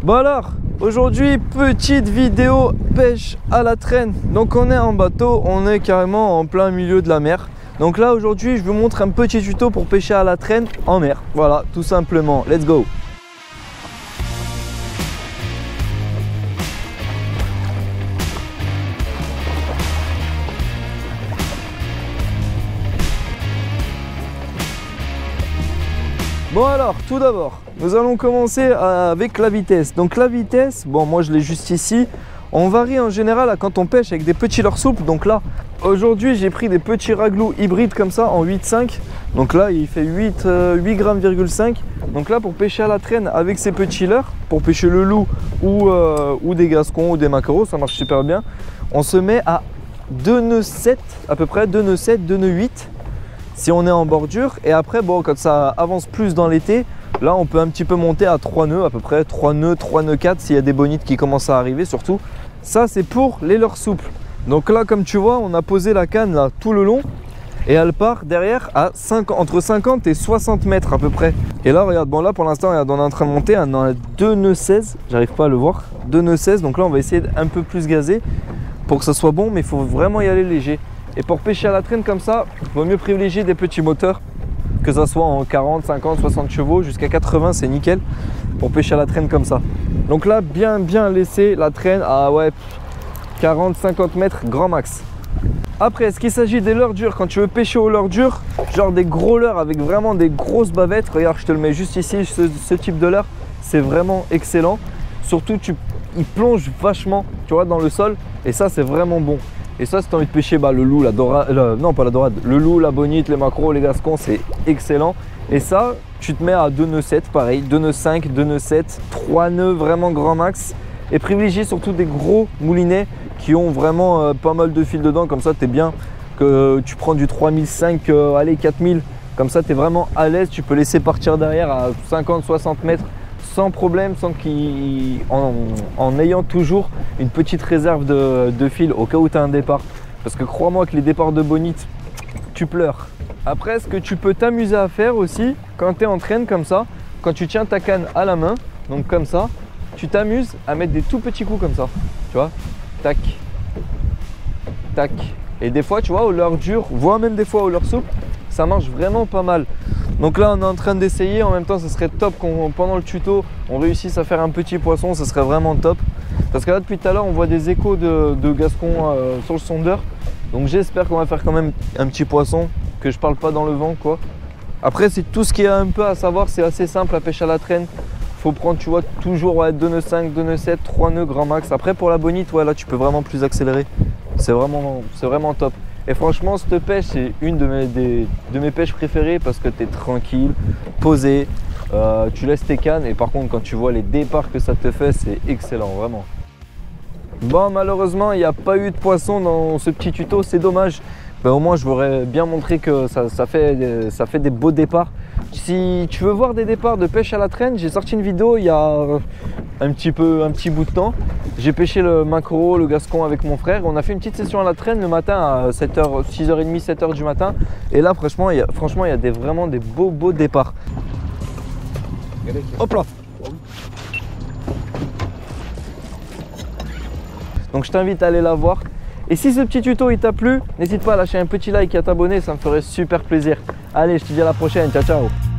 Bon alors, aujourd'hui, petite vidéo pêche à la traîne. Donc on est en bateau, on est carrément en plein milieu de la mer. Donc là aujourd'hui, je vous montre un petit tuto pour pêcher à la traîne en mer. Voilà, tout simplement, let's go. Bon alors, tout d'abord, nous allons commencer avec la vitesse. Donc la vitesse, bon moi je l'ai juste ici. On varie en général quand on pêche avec des petits leurres souples. Donc là, aujourd'hui j'ai pris des petits raglous hybrides comme ça en 8,5. Donc là il fait 8 grammes,5. Donc là pour pêcher à la traîne avec ces petits leurres, pour pêcher le loup ou des gascons ou des maquereaux, ça marche super bien. On se met à 2 nœuds 7 à peu près, 2 nœuds 7, 2 nœuds 8. Si on est en bordure, et après bon quand ça avance plus dans l'été, là on peut un petit peu monter à 3 nœuds à peu près, 3 nœuds 4 s'il y a des bonites qui commencent à arriver surtout. Ça c'est pour les leurres souples. Donc là comme tu vois on a posé la canne là tout le long et elle part derrière à entre 50 et 60 mètres à peu près. Et là regarde, bon là pour l'instant on est en train de monter à 2 nœuds 16, j'arrive pas à le voir, 2 nœuds 16, donc là on va essayer un peu plus gazer pour que ça soit bon, mais il faut vraiment y aller léger. Et pour pêcher à la traîne comme ça, il vaut mieux privilégier des petits moteurs, que ça soit en 40, 50, 60 chevaux, jusqu'à 80, c'est nickel pour pêcher à la traîne comme ça. Donc là, bien laisser la traîne à 40, 50 mètres grand max. Après, est-ce qu'il s'agit des leurres dures? Quand tu veux pêcher aux leurres dures, genre des gros leurres avec vraiment des grosses bavettes, regarde, je te le mets juste ici, ce type de leurre, c'est vraiment excellent. Surtout, il plonge vachement, tu vois, dans le sol, et ça, c'est vraiment bon. Et ça, si tu as envie de pêcher le loup, la dorade, non pas la dorade, le loup, la bonite, les maquereaux, les gascons, c'est excellent. Et ça, tu te mets à 2 nœuds 7, pareil, 2 nœuds 5, 2 nœuds 7, 3 nœuds vraiment grand max. Et privilégier surtout des gros moulinets qui ont vraiment pas mal de fil dedans, comme ça tu es bien, que tu prends du 3005, allez 4000, comme ça tu es vraiment à l'aise, tu peux laisser partir derrière à 50-60 mètres sans problème, en ayant toujours une petite réserve de fil au cas où tu as un départ. Parce que crois-moi que les départs de bonite, tu pleures. Après, ce que tu peux t'amuser à faire aussi, quand tu es en traîne comme ça, quand tu tiens ta canne à la main, donc comme ça, tu t'amuses à mettre des tout petits coups comme ça, tu vois, tac, tac. Et des fois, tu vois, aux leurres dures, voire même des fois aux leurres souples, ça marche vraiment pas mal. Donc là on est en train d'essayer, en même temps ce serait top qu'on pendant le tuto on réussisse à faire un petit poisson, ce serait vraiment top. Parce que là depuis tout à l'heure on voit des échos de gascons sur le sondeur. Donc j'espère qu'on va faire quand même un petit poisson, que je parle pas dans le vent quoi. Après c'est tout ce qu'il y a un peu à savoir, c'est assez simple à pêche à la traîne. Faut prendre tu vois toujours 2 nœuds 5, 2 nœuds 7, 3 nœuds grand max. Après pour la bonite, ouais là tu peux vraiment plus accélérer. C'est vraiment top. Et franchement, cette pêche, c'est une de mes pêches préférées parce que tu es tranquille, posé, tu laisses tes cannes et par contre, quand tu vois les départs que ça te fait, c'est excellent, vraiment. Bon, malheureusement, il n'y a pas eu de poisson dans ce petit tuto, c'est dommage. Ben, au moins, je voudrais bien montrer que ça fait des beaux départs. Si tu veux voir des départs de pêche à la traîne, j'ai sorti une vidéo il y a un petit bout de temps. J'ai pêché le maquereau, le gascon avec mon frère. On a fait une petite session à la traîne le matin à 7h, 6h30, 7h du matin. Et là, franchement, il y a vraiment des beaux départs. Hop là! Donc je t'invite à aller la voir. Et si ce petit tuto il t'a plu, n'hésite pas à lâcher un petit like et à t'abonner, ça me ferait super plaisir. Allez, je te dis à la prochaine, ciao ciao.